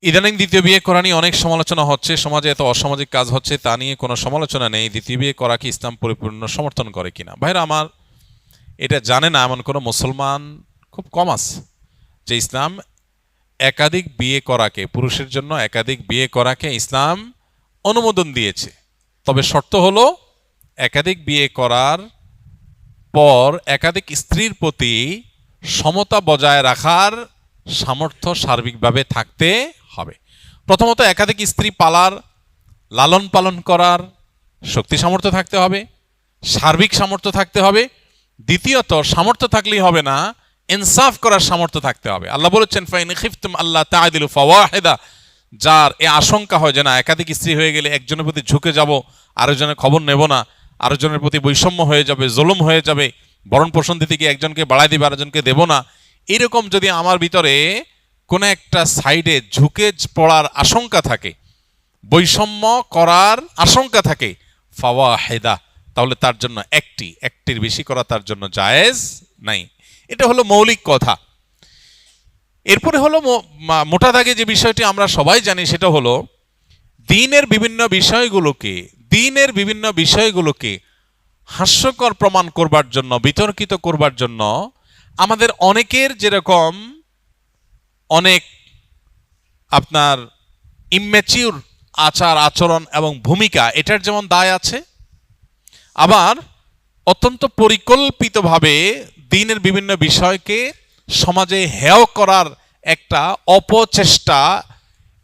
ইদানিং দ্বিতীয় বিয়ে করা নিয়ে অনেক সমালোচনা হচ্ছে, সমাজে এত অসামাজিক কাজ হচ্ছে, তা নিয়ে কোনো সমালোচনা নেই। দ্বিতীয় বিয়ে করা কি ইসলাম পরিপূর্ণ সমর্থন করে কিনা? ভাইরা আমার, এটা জানে না এমন কোনো মুসলমান খুব কম আছে যে ইসলাম একাধিক বিয়ে করাকে, পুরুষের জন্য একাধিক বিয়ে করাকে ইসলাম অনুমোদন দিয়েছে। তবে শর্ত হলো একাধিক বিয়ে করার পর একাধিক স্ত্রীর প্রতি সমতা বজায় রাখার সামর্থ্য সার্বিকভাবে থাকতে হবে। প্রথমত একাধিক স্ত্রী পালার, লালন পালন করার শক্তি সামর্থ্য থাকতে হবে, সার্বিক সামর্থ্য থাকতে হবে। দ্বিতীয়ত, সামর্থ্য থাকলেই হবে না, ইনসাফ করার সামর্থ্য থাকতে হবে। আল্লাহ বলেছেন, ফাইন খিফতুম আল্লাহ তা'দিলু ফাওয়াহিদা, যার এ আশঙ্কা হয় যে না একাধিক স্ত্রী হয়ে গেলে একজনের প্রতি ঝুঁকে যাব, আরেকজনের খবর নেব না, আরেকজনের প্রতি বৈষম্য হয়ে যাবে, জুলুম হয়ে যাবে, ভরণ পোষণ দিতে গিয়ে একজনকে বাড়াই দিবে আরেকজনকে দেব না, এরকম যদি আমার ভিতরে কোনো একটা সাইডে ঝুঁকে পড়ার আশঙ্কা থাকে, বৈষম্য করার আশঙ্কা থাকে, ফাওয়াহিদা, তাহলে তার জন্য একটির বেশি করা তার জন্য জায়েজ নাই। এটা হলো মৌলিক কথা। এরপরে হলো মোটা দাগে যে বিষয়টি আমরা সবাই জানি, সেটা হলো দ্বীনের বিভিন্ন বিষয়গুলোকে হাস্যকর প্রমাণ করবার জন্য, বিতর্কিত করবার জন্য আমাদের অনেকের যেরকম অনেক আপনার ইম্যাচিউর আচার আচরণ এবং ভূমিকা, এটার যেমন দায় আছে, আবার অত্যন্ত পরিকল্পিতভাবে দ্বীনের বিভিন্ন বিষয়কে সমাজে হেয় করার একটা অপচেষ্টা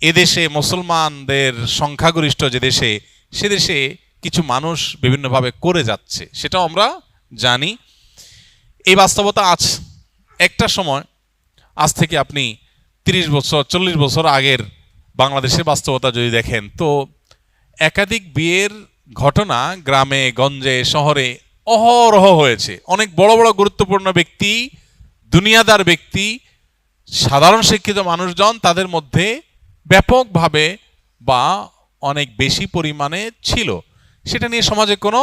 এদেশে, মুসলমানদের সংখ্যাগরিষ্ঠ যে দেশে, সে দেশে কিছু মানুষ বিভিন্নভাবে করে যাচ্ছে, সেটাও আমরা জানি। এই বাস্তবতা আছে। একটা সময়, আজ থেকে আপনি 30 বছর 40 বছর আগের বাংলাদেশের বাস্তবতা যদি দেখেন, তো একাধিক বিয়ের ঘটনা গ্রামে গঞ্জে শহরে অহরহ হয়েছে। অনেক বড় বড় গুরুত্বপূর্ণ ব্যক্তি, দুনিয়াদার ব্যক্তি, সাধারণ শিক্ষিত মানুষজন, তাদের মধ্যে ব্যাপকভাবে বা অনেক বেশি পরিমাণে ছিল। সেটা নিয়ে সমাজে কোনো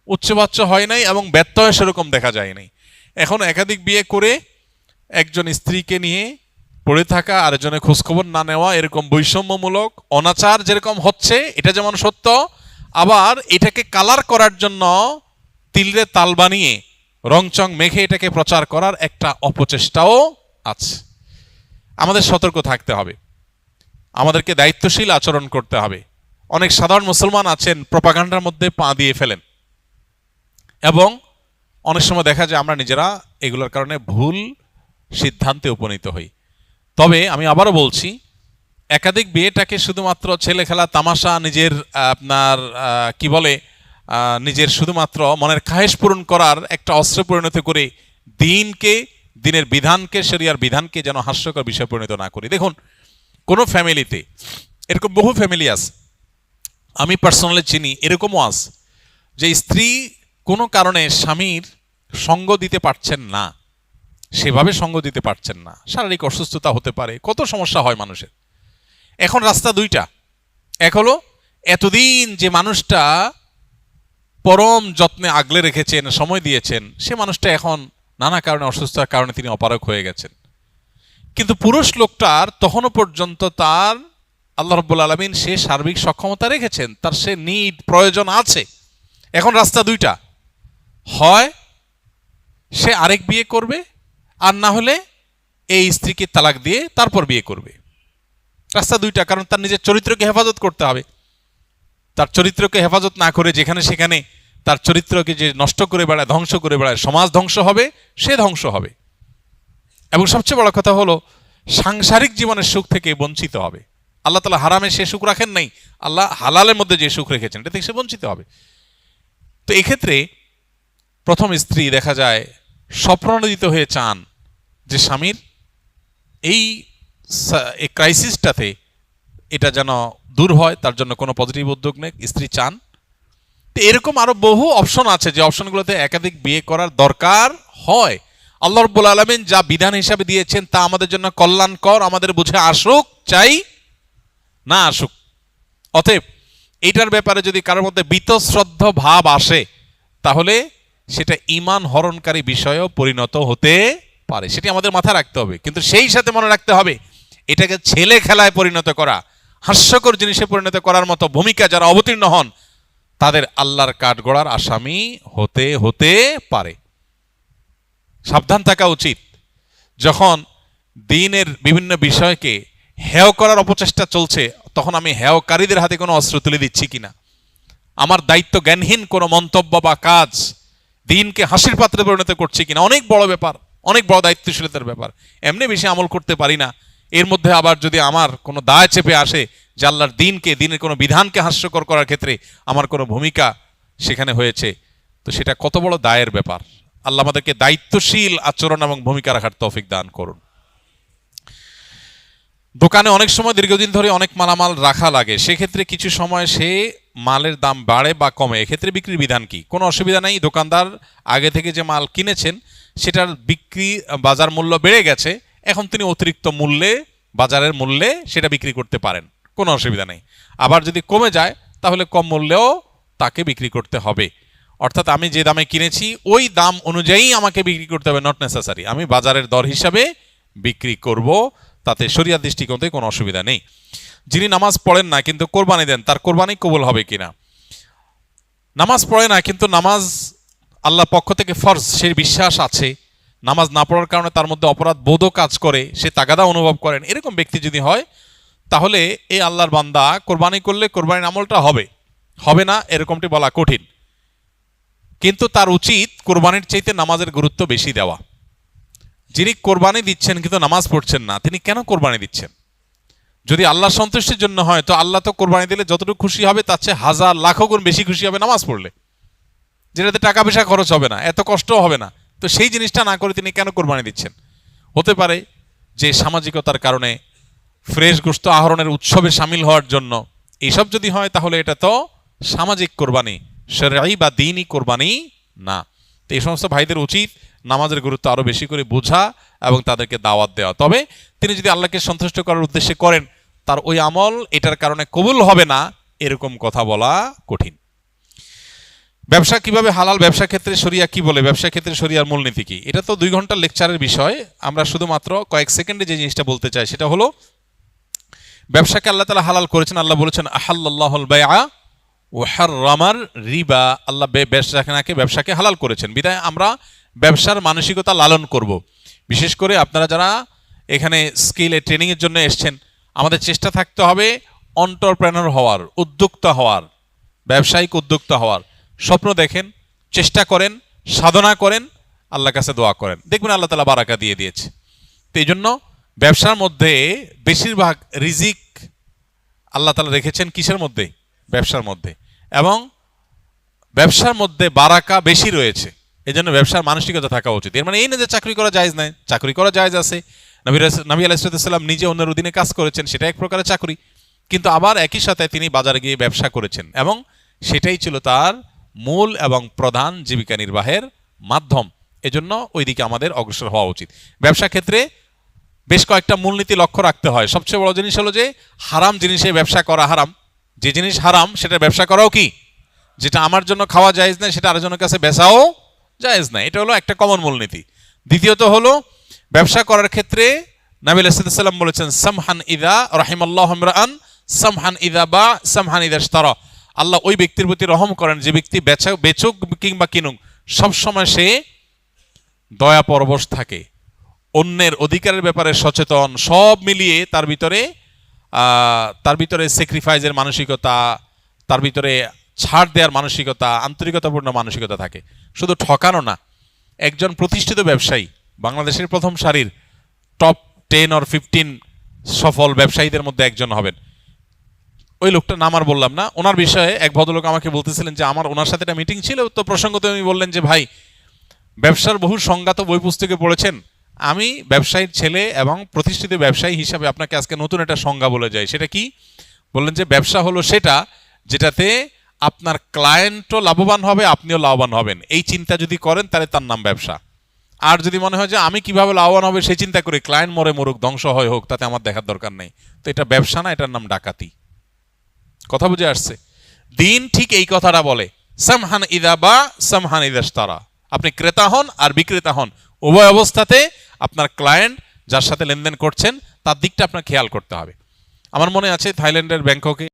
উচ্চবাচ্য হয় নাই এবং ব্যত্যয় সেরকম দেখা যায় নাই। এখন একাধিক বিয়ে করে একজন স্ত্রীকে নিয়ে পড়ে থাকা, আরেকজনের খোঁজখবর না নেওয়া, এরকম বৈষম্যমূলক অনাচার যেরকম হচ্ছে, এটা যেমন সত্য, আবার এটাকে কালার করার জন্য তিলরে তাল বানিয়ে রংচং মেখে এটাকে প্রচার করার একটা অপচেষ্টাও আছে। আমাদের সতর্ক থাকতে হবে, আমাদেরকে দায়িত্বশীল আচরণ করতে হবে। অনেক সাধারণ মুসলমান আছেন প্রপাগান্ডার মধ্যে পা দিয়ে ফেলেন, এবং অনেক সময় দেখা যায় আমরা নিজেরা এগুলোর কারণে ভুল সিদ্ধান্তে উপনীত হই। তবে আমি আবারও বলছি, একাধিক বিয়েটাকে শুধুমাত্র ছেলে খেলা, তামাশা, নিজের আপনার কি বলে, নিজের শুধুমাত্র মনের খায়েশ পূরণ করার একটা অস্ত্রে পরিণত করে দিনের বিধানকে, শরিয়ার বিধানকে যেন হাস্যকর বিষয় পরিণত না করি। দেখুন, কোনো ফ্যামিলিতে এরকম বহু ফ্যামিলি আছে, আমি পার্সোনালি চিনি, এরকমও আছে যে স্ত্রী কোনো কারণে স্বামীর সঙ্গ দিতে পারছেন না, সেভাবে সঙ্গ দিতে পারছেন না, শারীরিক অসুস্থতা হতে পারে, কত সমস্যা হয় মানুষের। এখন রাস্তা দুইটা, এক হলো এতদিন যে মানুষটা পরম যত্নে আগলে রেখেছেন, সময় দিয়েছেন, সে মানুষটা এখন নানা কারণে, অসুস্থতার কারণে তিনি অপারগ হয়ে গেছেন। কিন্তু পুরুষ লোকটার তখনও পর্যন্ত তার আল্লাহ রাব্বুল আলামিন সে সার্বিক সক্ষমতা রেখেছেন, তার সে নিড, প্রয়োজন আছে। এখন রাস্তা দুইটা, হয় সে আরেক বিয়ে করবে, আর না হলে এই স্ত্রীকে তালাক দিয়ে তারপর বিয়ে করবে। রাস্তা দুইটা, কারণ তার নিজের চরিত্রকে হেফাজত করতে হবে। তার চরিত্রকে হেফাজত না করে যেখানে সেখানে তার চরিত্রকে যে নষ্ট করে বেড়ায়, ধ্বংস করে বেড়ায়, সমাজ ধ্বংস হবে, সে ধ্বংস হবে। এবং সবচেয়ে বড় কথা হলো, সাংসারিক জীবনের সুখ থেকে বঞ্চিত হবে। আল্লাহ তাআলা হারামে সে সুখ রাখেন নাই, আল্লাহ হালালের মধ্যে যে সুখ রেখেছেন, এটা থেকে সে বঞ্চিত হবে। তো এক্ষেত্রে প্রথম স্ত্রী দেখা যায় স্বপ্রণোদিত হয়ে চান যে স্বামীর এই ক্রাইসিসটাতে এটা যেন দূর হয়, তার জন্য কোনো পজিটিভ উদ্যোগ নেই, স্ত্রী চান। তো এরকম আরো বহু অপশন আছে যে অপশনগুলোতে একাধিক বিয়ে করার দরকার হয়। আল্লাহ রাব্বুল আলামিন যা বিধান হিসাবে দিয়েছেন তা আমাদের জন্য কল্যাণকর, আমাদের বুঝে আসুক চাই না আসুক। অতএব এইটার ব্যাপারে যদি কারোর মধ্যে বীতশ্রদ্ধ ভাব আসে, তাহলে সেটা ঈমান হরণকারী বিষয়েও পরিণত হতে পারে, সেটি আমাদের মাথায় রাখতে হবে। কিন্তু সেই সাথে মনে রাখতে হবে, এটাকে ছেলে খেলায় পরিণত করা, হাস্যকর জিনিসে পরিণত করার মতো ভূমিকা যারা অবতীর্ণ হন, তাদের আল্লাহর কাঠগড়ার আসামি হতে হতে পারে। সাবধান থাকা উচিত। যখন দ্বীনের বিভিন্ন বিষয়কে হেয় করার অপচেষ্টা চলছে, তখন আমি হেয়কারীদের হাতে কোনো অস্ত্র তুলে দিচ্ছি কিনা, আমার দায়িত্ব জ্ঞানহীন কোনো মন্তব্য বা কাজ দ্বীনকে হাসির পাত্রে পরিণত করছি কিনা, অনেক বড় ব্যাপার, অনেক বড় দায়িত্বশীলতার ব্যাপার। এমনি বেশি আমল করতে পারি না, এর মধ্যে আবার যদি আমার কোনো দায় চেপে আসে যে আল্লাহর দ্বীনকে, দ্বীনের কোনো বিধানকে হাস্যকর করার ক্ষেত্রে আমার কোনো ভূমিকা সেখানে হয়েছে, তো সেটা কত বড় দায়ের ব্যাপার। আল্লাহ আমাদেরকে দায়িত্বশীল আচরণ এবং ভূমিকা রাখার তৌফিক দান করুন। দোকানে অনেক সময় দীর্ঘদিন ধরে অনেক মালামাল রাখা লাগে, সেক্ষেত্রে কিছু সময় সে মালের দাম বাড়ে বা কমে, এক্ষেত্রে বিক্রির বিধান কি? কোনো অসুবিধা নেই। দোকানদার আগে থেকে যে মাল কিনেছেন সেটার বিক্রি বাজার মূল্য বেড়ে গেছে, এখন তিনি অতিরিক্ত মূল্যে, বাজারের মূল্যে সেটা বিক্রি করতে পারেন, কোনো অসুবিধা নেই। আবার যদি কমে যায় তাহলে কম মূল্যেও তাকে বিক্রি করতে হবে। অর্থাৎ আমি যে দামে কিনেছি ওই দাম অনুযায়ী আমাকে বিক্রি করতে হবে, নট নেসেসারি আমি বাজারের দর হিসাবে বিক্রি করব, তাতে শরিয়ার দৃষ্টিকোণ থেকে কোনো অসুবিধা নেই। যিনি নামাজ পড়েন না কিন্তু কোরবানি দেন, তার কোরবানি কবুল হবে কিনা? নামাজ পড়ে না কিন্তু নামাজ আল্লাহর পক্ষ থেকে ফরজ, সেই বিশ্বাস আছে, নামাজ না পড়ার কারণে তার মধ্যে অপরাধ বোধও কাজ করে, সে তাগাদা অনুভব করেন, এরকম ব্যক্তি যদি হয় তাহলে এই আল্লাহর বান্দা কোরবানি করলে কোরবানির আমলটা হবে, হবে না এরকমটি বলা কঠিন। কিন্তু তার উচিত কোরবানির চাইতে নামাজের গুরুত্ব বেশি দেওয়া। যিনি কোরবানি দিচ্ছেন কিন্তু নামাজ পড়ছেন না, তিনি কেন কোরবানি দিচ্ছেন? যদি আল্লাহ সন্তুষ্টির জন্য হয় তো আল্লাহ তো কোরবানি দিলে যতটুকু খুশি হবে তার চেয়ে হাজার লাখো গুণ বেশি খুশি হবে নামাজ পড়লে, যেটাতে টাকা পয়সা খরচ হবে না, এত কষ্টও হবে না। তো সেই জিনিসটা না করে তিনি কেন কোরবানি দিচ্ছেন? হতে পারে যে সামাজিকতার কারণে, ফ্রেশ গোশত আহরণের উৎসবে সামিল হওয়ার জন্য, এইসব যদি হয় তাহলে এটা তো সামাজিক কোরবানি, শরঈ বা দ্বীনি কোরবানি না। তো এই সমস্ত ভাইদের উচিত নামাজের গুরুত্ব আরো বেশি করে বোঝা এবং তাদেরকে দাওয়াত দেওয়া। তবে তিনি যদি আল্লাহকে সন্তুষ্ট করার উদ্দেশ্যে করেন, তার ওই আমল এটার কারণে কবুল হবে না, এরকম কথা বলা কঠিন। ব্যবসা কিভাবে হালাল, ব্যবসা ক্ষেত্রে শরিয়া কি বলে, ব্যবসা ক্ষেত্রে শরিয়ার মূলনীতি কি? এটা তো 2 ঘন্টার লেকচারের বিষয়, আমরা শুধুমাত্র কয়েক সেকেন্ডে যে জিনিসটা বলতে চাই সেটা হলো, ব্যবসাকে আল্লাহ তাআলা হালাল করেছেন। আল্লাহ বলেছেন আহাল্লাল্লাহুল বাইআ ওয়া হাররামার রিবা, আল্লাহ ব্যবসাকে হালাল করেছেন, বিধায় আমরা ব্যবসার মানসিকতা লালন করব। বিশেষ করে আপনারা যারা এখানে স্কিলে ট্রেনিংয়ের জন্য এসছেন, আমাদের চেষ্টা থাকতে হবে এন্টারপ্রেনার হওয়ার, উদ্যোক্তা হওয়ার, ব্যবসায়িক উদ্যোক্তা হওয়ার। স্বপ্ন দেখেন, চেষ্টা করেন, সাধনা করেন, আল্লাহর কাছে দোয়া করেন, দেখবেন আল্লাহ তাআলা বারাকা দিয়ে দিয়েছে। তো এই জন্য ব্যবসার মধ্যে বেশিরভাগ রিজিক আল্লাহ তাআলা রেখেছেন কিসের মধ্যে? ব্যবসার মধ্যে, এবং ব্যবসার মধ্যে বারাকা বেশি রয়েছে। এই জন্য ব্যবসার মানসিকতা থাকা উচিত। এর মানে এই না যে চাকরি করা জায়েজ নাই, চাকরি করা জায়েজ আছে। নবী আলাইহিস সালাম নিজে অন্যের অধীনে কাজ করেছেন, সেটা এক প্রকারের চাকরি, কিন্তু আবার একই সাথে তিনি বাজারে গিয়ে ব্যবসা করেছেন এবং সেটাই ছিল তার মূল এবং প্রধান জীবিকা নির্বাহের মাধ্যম। এজন্য ওইদিকে আমাদের অগ্রসর হওয়া উচিত। ব্যবসা ক্ষেত্রে বেশ কয়েকটা মূলনীতি লক্ষ্য রাখতে হয়। সবচেয়ে বড় জিনিস হলো যে হারাম জিনিসে ব্যবসা করা হারাম। যে জিনিস হারাম সেটা ব্যবসা করাও কি? যেটা আমার জন্য খাওয়া জায়েজ না সেটা আরেকজনের কাছে বেচাও জায়েজ না। এটা হলো একটা কমন মূলনীতি। দ্বিতীয়ত হলো ব্যবসা করার ক্ষেত্রে নবী আলাইহিস সালাম বলেছেন সামহান ইযা রাহিমাল্লাহু ইমরাআন সামহান ইযা বা সামহান ইযা ইশতারা, আল্লাহ ওই ব্যক্তির প্রতি রহম করেন যে ব্যক্তি বেচুক কিংবা কিনুক সব সময় সে দয়া পরবশ থাকে, অন্যের অধিকারের ব্যাপারে সচেতন, সব মিলিয়ে তার ভিতরে স্যাক্রিফাইসের মানসিকতা, তার ভিতরে ছাড় দেওয়ার মানসিকতা, আন্তরিকতাপূর্ণ মানসিকতা থাকে। শুধু ঠকানো না। একজন প্রতিষ্ঠিত ব্যবসায়ী, বাংলাদেশের প্রথম সারির টপ 10 or 15 সফল ব্যবসায়ীদের মধ্যে একজন হবেন। ওই লোকটার নাম আর বললাম না। ওনার বিষয়ে এক ভদ্রলোক আমাকে বলতেছিলেন যে ওনার সাথে একটা মিটিং ছিল, তো প্রসঙ্গত উনি বললেন যে ভাই, ব্যবসার বহু সংজ্ঞা তো বই পুস্তকে পড়েছেন, আমি ব্যবসায়ীর ছেলে এবং প্রতিষ্ঠিত ব্যবসায়ী হিসাবে আপনাকে আজকে নতুন একটা সংজ্ঞা বলে যাই। সেটা কি? বললেন যে ব্যবসা হলো সেটা যেটাতে আপনার ক্লায়েন্টও লাভবান হবে, আপনিও লাভবান হবেন। এই চিন্তা যদি করেন তাহলে তার নাম ব্যবসা। আর যদি মনে হয় যে আমি কিভাবে লাভবান হবে সেই চিন্তা করি, ক্লায়েন্ট মরে মরুক, ধ্বংস হয় হোক, তাতে আমার দেখার দরকার নেই, তো এটা ব্যবসা না, এটার নাম ডাকাতি। কথা বুঝে আসছে? দিন ঠিক এই কথাটা বলে, সামহান ইদা বা সামহান ইদাশতারা। আপনি ক্রেতা হন আর বিক্রেতা হন, উভয় অবস্থাতে আপনার ক্লায়েন্ট যার সাথে লেনদেন করছেন তার দিকটা আপনার খেয়াল করতে হবে। আমার মনে আছে থাইল্যান্ডের ব্যাংককে